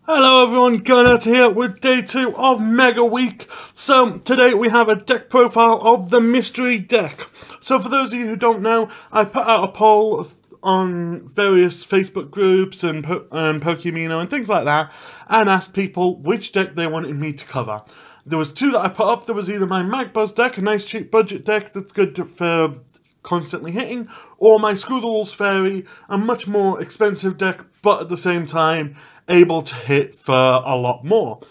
Hello everyone, Gunnar here with day 2 of Mega Week. So today we have a deck profile of the Mystery Deck. So for those of you who don't know, I put out a poll on various Facebook groups and Pokemino and things like that, and asked people which deck they wanted me to cover. There was 2 that I put up. There was either my Magbuzz deck, a nice cheap budget deck that's good for constantly hitting, or my Screw the Rules Fairy, a much more expensive deck, but at the same time able to hit for a lot more.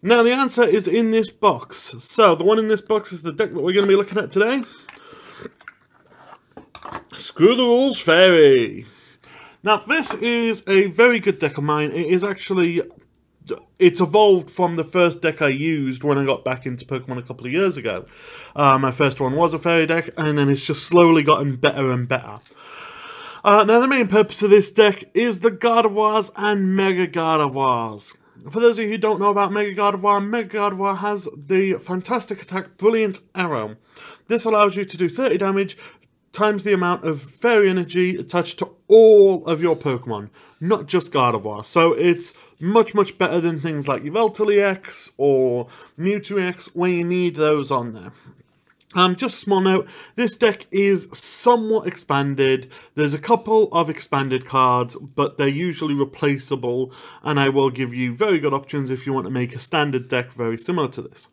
Now the answer is in this box. So the one in this box is the deck that we're going to be looking at today. Screw the Rules Fairy. Now this is a very good deck of mine. It is actually, it's evolved from the first deck I used when I got back into Pokemon a couple of years ago. My first one was a fairy deck, and then it's just slowly gotten better and better. Now the main purpose of this deck is the Gardevoirs and Mega Gardevoirs. For those of you who don't know about Mega Gardevoir has the fantastic attack Brilliant Arrow. This allows you to do 30 damage times the amount of fairy energy attached to all of your Pokemon, not just Gardevoir. So it's much better than things like Yveltal EX or Mewtwo EX, where you need those on there. Just a small note, this deck is somewhat expanded. There's a couple of expanded cards, but they're usually replaceable, and I will give you very good options if you want to make a standard deck very similar to this.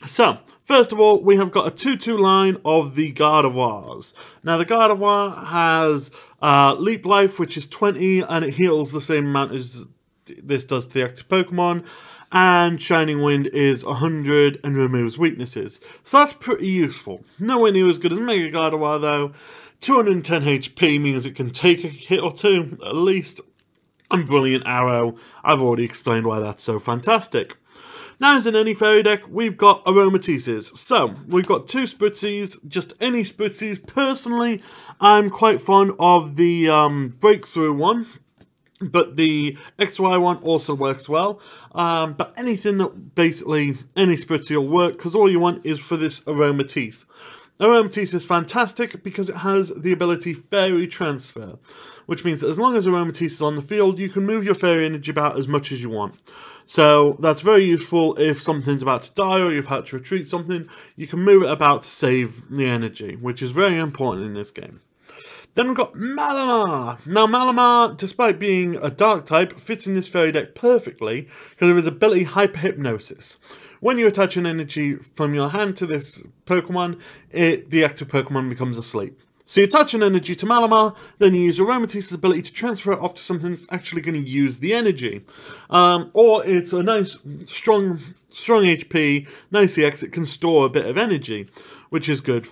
So, first of all, we have got a 2-2 line of the Gardevoirs. Now, the Gardevoir has Leap Life, which is 20, and it heals the same amount as this does to the active Pokemon. And Shining Wind is 100 and removes weaknesses. So that's pretty useful. Nowhere near as good as Mega Gardevoir though. 210 HP means it can take a hit or two, at least. And Brilliant Arrow, I've already explained why that's so fantastic. Now, as in any fairy deck, we've got Aromateces. So, we've got 2 Spritzees, just any Spritzees. Personally, I'm quite fond of the Breakthrough one. But the XY one also works well. But anything that basically, any Spritzy will work, because all you want is for this Aromatisse. Aromatisse is fantastic because it has the ability Fairy Transfer, which means that as long as Aromatisse is on the field, you can move your Fairy energy about as much as you want. So that's very useful if something's about to die or you've had to retreat something. You can move it about to save the energy, which is very important in this game. Then we've got Malamar. Now Malamar, despite being a dark type, fits in this fairy deck perfectly because of his ability Hyper Hypnosis. When you attach an energy from your hand to this Pokemon, the active Pokemon becomes asleep. So you attach an energy to Malamar, then you use Aromatisse's ability to transfer it off to something that's actually going to use the energy. Or it's a nice, strong HP, nice EX, it can store a bit of energy, which is good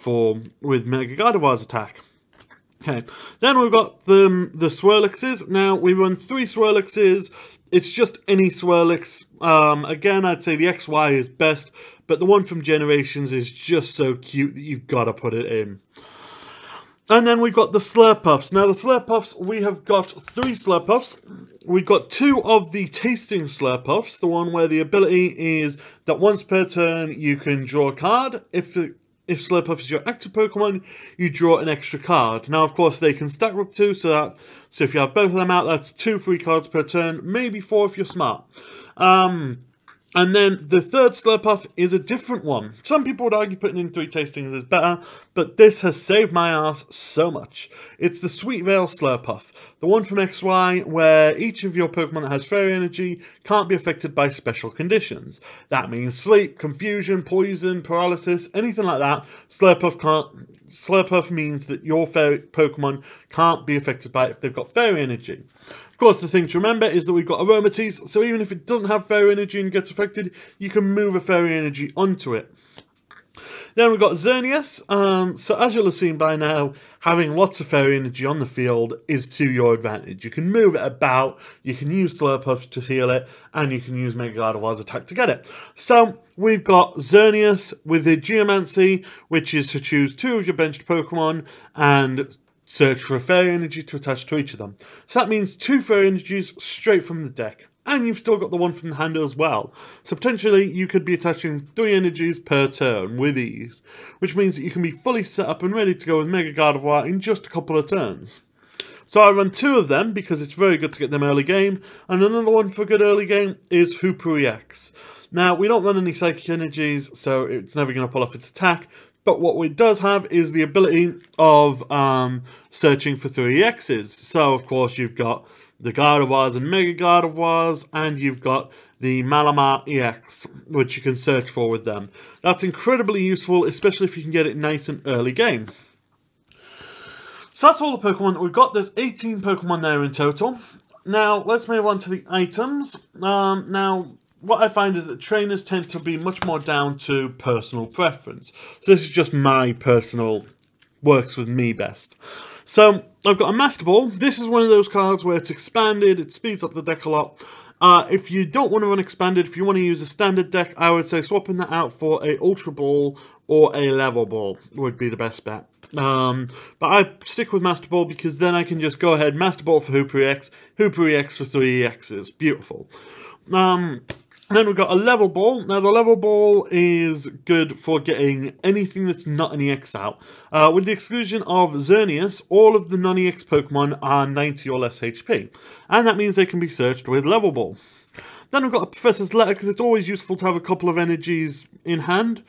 with Mega Gardevoir's attack. Okay, then we've got the Swirlixes. Now, we run 3 Swirlixes. It's just any Swirlix. Again, I'd say the XY is best, but the one from Generations is just so cute that you've got to put it in. And then we've got the Slurpuffs. Now, the Slurpuffs, we have got 3 Slurpuffs. We've got 2 of the Tasting Slurpuffs, the one where the ability is that once per turn you can draw a card. If Slurpuff is your active Pokemon, you draw an extra card. Now, of course, they can stack up to, so if you have both of them out, that's 2 free cards per turn, maybe 4 if you're smart. And then the 3rd Slurpuff is a different one. Some people would argue putting in 3 Tastings is better, but this has saved my ass so much. It's the Sweet Veil Slurpuff, the one from XY where each of your Pokemon that has Fairy Energy can't be affected by special conditions. That means sleep, confusion, poison, paralysis, anything like that. Slurpuff means that your fairy Pokemon can't be affected by it if they've got Fairy Energy. Of course, the thing to remember is that we've got Aromatisse, so even if it doesn't have Fairy Energy and gets affected, you can move a Fairy Energy onto it. Then we've got Xerneas. So as you'll have seen by now, having lots of Fairy Energy on the field is to your advantage. You can move it about, you can use Slurpuff to heal it, and you can use Mega Gardevoir's attack to get it. So we've got Xerneas with the Geomancy, which is to choose 2 of your benched Pokemon and search for a Fairy Energy to attach to each of them. So that means 2 Fairy Energies straight from the deck. And you've still got the one from the hand as well. So potentially you could be attaching 3 energies per turn with ease, which means that you can be fully set up and ready to go with Mega Gardevoir in just a couple of turns. So I run 2 of them because it's very good to get them early game, and another one for good early game is Hooper EX. Now, we don't run any psychic energies, so it's never going to pull off its attack, but what it does have is the ability of searching for 3 EXs. So, of course, you've got the Gardevoirs and Mega Gardevoirs, and you've got the Malamar EX, which you can search for with them. That's incredibly useful, especially if you can get it nice and early game. So that's all the Pokemon that we've got. There's 18 Pokemon there in total. Now, let's move on to the items. Now, what I find is that trainers tend to be much more down to personal preference. So this is just my personal, works with me best. So, I've got a Master Ball. This is one of those cards where it's expanded, it speeds up the deck a lot. If you don't want to run expanded, if you want to use a standard deck, I would say swapping that out for a Ultra Ball or a Level Ball would be the best bet. But I stick with Master Ball because then I can just go ahead, Master Ball for Hooper EX for 3 EXs. Beautiful. Then we've got a Level Ball. Now, the Level Ball is good for getting anything that's not an EX out. With the exclusion of Xerneas, all of the non-EX Pokemon are 90 or less HP. And that means they can be searched with Level Ball. Then we've got a Professor's Letter, because it's always useful to have a couple of energies in hand.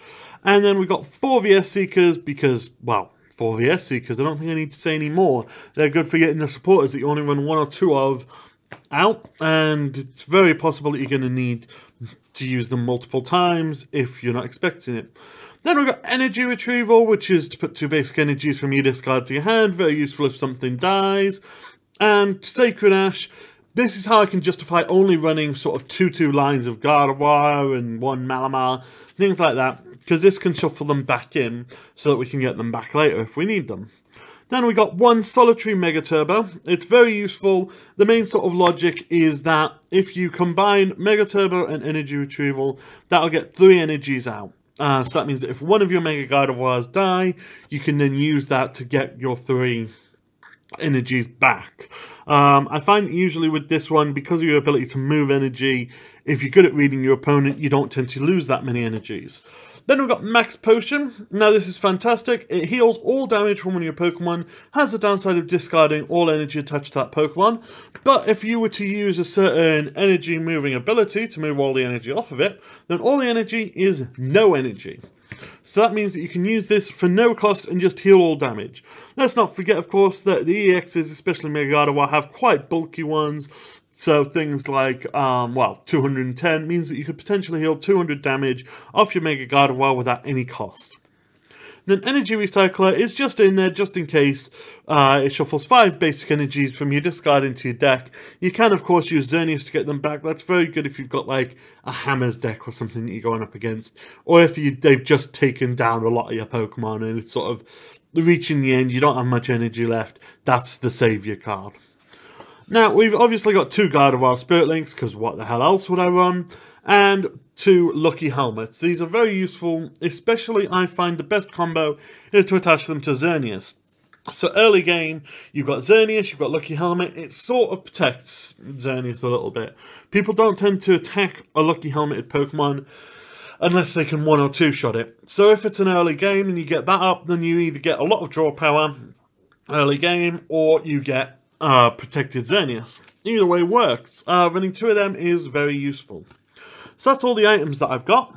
And then we've got 4 VS Seekers, because, well, 4 VS Seekers, I don't think I need to say any more. They're good for getting the supporters that you only run 1 or 2 of out, and it's very possible that you're going to need to use them multiple times if you're not expecting it. Then we've got Energy Retrieval, which is to put 2 basic energies from your discard to your hand, very useful if something dies. And Sacred Ash, this is how I can justify only running sort of 2 lines of Gardevoir and 1 Malamar, things like that, because this can shuffle them back in so that we can get them back later if we need them. Then we got 1 Solitary Mega Turbo. It's very useful. The main sort of logic is that if you combine Mega Turbo and Energy Retrieval, that'll get 3 energies out. So that means that if one of your Mega Gardevoirs die, you can then use that to get your 3 energies back. I find that usually with this one, because of your ability to move energy, if you're good at reading your opponent, you don't tend to lose that many energies. Then we've got Max Potion. Now this is fantastic. It heals all damage from one of your Pokemon, has the downside of discarding all energy attached to that Pokemon, but if you were to use a certain energy moving ability to move all the energy off of it, then all the energy is no energy. So that means that you can use this for no cost and just heal all damage. Let's not forget, of course, that the EXs, especially Mega Gardevoir, have quite bulky ones. So things like, 210 means that you could potentially heal 200 damage off your Mega Gardevoir without any cost. Then Energy Recycler is just in there just in case. It shuffles 5 basic energies from your discard into your deck. You can, of course, use Xerneas to get them back. That's very good if you've got, like, a Hammers deck or something that you're going up against. Or if they've just taken down a lot of your Pokemon and it's sort of reaching the end, you don't have much energy left. That's the Savior card. Now, we've obviously got 2 Gardevoir Spirit Links, because what the hell else would I run? And 2 Lucky Helmets. These are very useful, especially I find the best combo is to attach them to Xerneas. So early game, you've got Xerneas, you've got Lucky Helmet, it sort of protects Xerneas a little bit. People don't tend to attack a Lucky Helmeted Pokemon unless they can 1 or 2 shot it. So if it's an early game and you get that up, then you either get a lot of draw power early game, or you get protected Xerneas. Either way works. Running 2 of them is very useful. So that's all the items that I've got.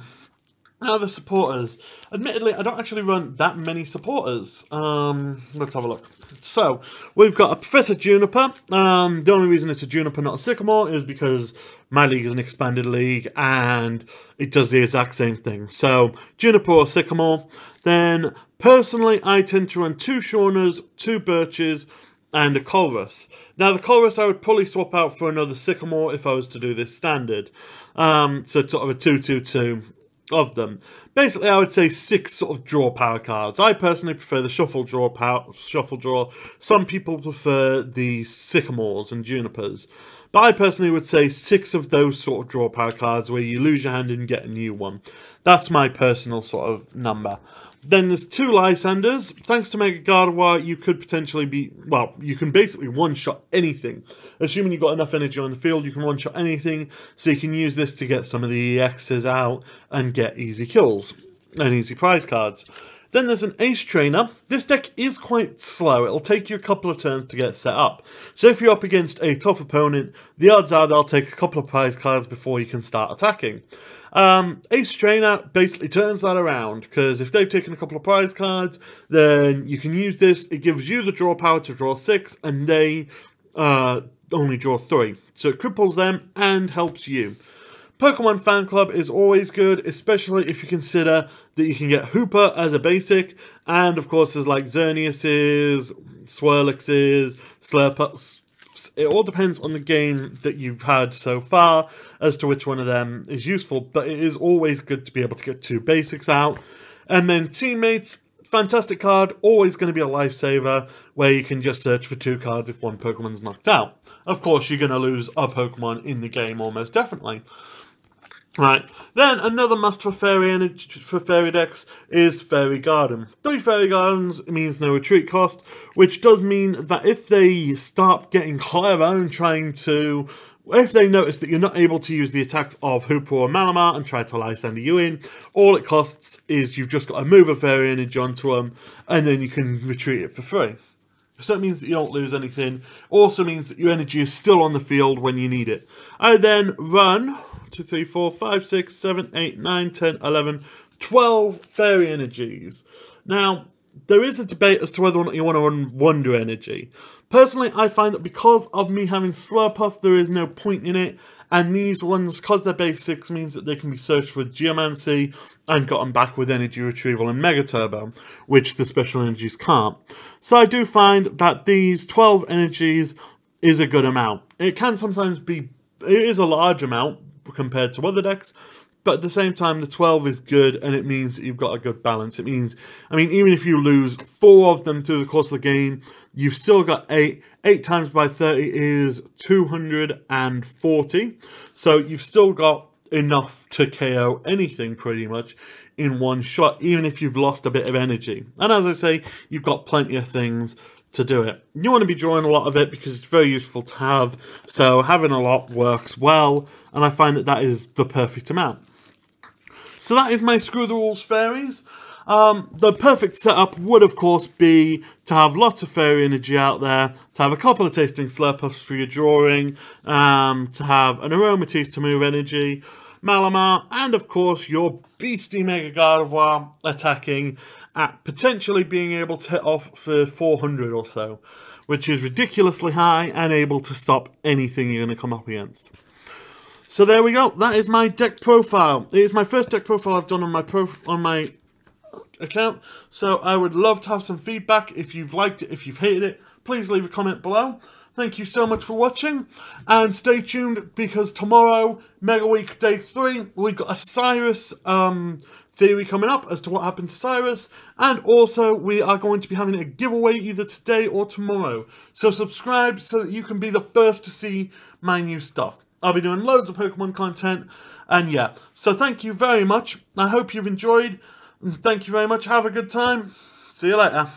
Now the supporters. Admittedly, I don't actually run that many supporters. Let's have a look. So, we've got a Professor Juniper. The only reason it's a Juniper, not a Sycamore, is because my league is an expanded league and it does the exact same thing. So, Juniper or Sycamore. Then, personally, I tend to run 2 Shaunas, 2 Birches, and a Colress. Now, the Colress I would probably swap out for another Sycamore if I was to do this standard. So, sort of a 2-2-2 of them. Basically, I would say 6 sort of draw power cards. I personally prefer the Shuffle Draw. Some people prefer the Sycamores and Junipers. But I personally would say 6 of those sort of draw power cards where you lose your hand and get a new one. That's my personal sort of number. Then there's 2 Lysanders. Thanks to Mega Gardevoir, you could potentially be, well, you can basically one-shot anything. Assuming you've got enough energy on the field, you can one-shot anything, so you can use this to get some of the EXs out and get easy kills and easy prize cards. Then there's an Ace Trainer. This deck is quite slow. It'll take you a couple of turns to get set up. So if you're up against a tough opponent, the odds are they'll take a couple of prize cards before you can start attacking. Ace Trainer basically turns that around, because if they've taken a couple of prize cards, then you can use this. It gives you the draw power to draw 6, and they only draw 3. So it cripples them and helps you. Pokemon Fan Club is always good, especially if you consider that you can get Hooper as a basic, and of course there's like Xerneas's, Swirlix's, Slurpups. It all depends on the game that you've had so far as to which one of them is useful, but it is always good to be able to get 2 basics out. And then Teammates, fantastic card, always going to be a lifesaver, where you can just search for 2 cards if one Pokemon's knocked out. Of course, you're going to lose a Pokemon in the game almost definitely. Right, then another must for fairy decks is Fairy Garden. 3 Fairy Gardens means no retreat cost, which does mean that if they start getting clever and trying to, if they notice that you're not able to use the attacks of Hooper or Malamar and try to Lysander you in, all it costs is you've just got to move a Fairy Energy onto them, and then you can retreat it for free. So that means that you don't lose anything. Also means that your energy is still on the field when you need it. I then run 2, 3, 4, 5, 6, 7, 8, 9, 10, 11, 12 Fairy Energies. Now, there is a debate as to whether or not you want to run Wonder Energy. Personally, I find that because of me having Slurpuff, there is no point in it. And these ones, because they're basics, means that they can be searched with Geomancy and gotten back with Energy Retrieval and Mega Turbo, which the special energies can't. So I do find that these 12 energies is a good amount. It can sometimes be, it is a large amount compared to other decks, but at the same time the 12 is good, and it means that you've got a good balance. It means, I mean, even if you lose 4 of them through the course of the game, you've still got 8. 8 times by 30 is 240, so you've still got enough to KO anything pretty much in one shot, even if you've lost a bit of energy. And as I say, you've got plenty of things to do it. You want to be drawing a lot of it because it's very useful to have, so having a lot works well, and I find that that is the perfect amount. So that is my Screw the Rules Fairies. The perfect setup would of course be to have lots of Fairy Energy out there, to have a couple of Tasting Slurpuffs for your drawing, to have an Aromatisse to move energy, Malamar, and of course your beastie Mega Gardevoir attacking at potentially being able to hit off for 400 or so, which is ridiculously high and able to stop anything you're going to come up against. So there we go, that is my deck profile. It is my first deck profile I've done on my account, so I would love to have some feedback. If you've liked it, if you've hated it, please leave a comment below. Thank you so much for watching, and stay tuned because tomorrow, Mega Week Day 3, we've got a Cyrus theory coming up as to what happened to Cyrus, and also we are going to be having a giveaway either today or tomorrow. So subscribe so that you can be the first to see my new stuff. I'll be doing loads of Pokemon content, and yeah. So thank you very much. I hope you've enjoyed. Thank you very much. Have a good time. See you later.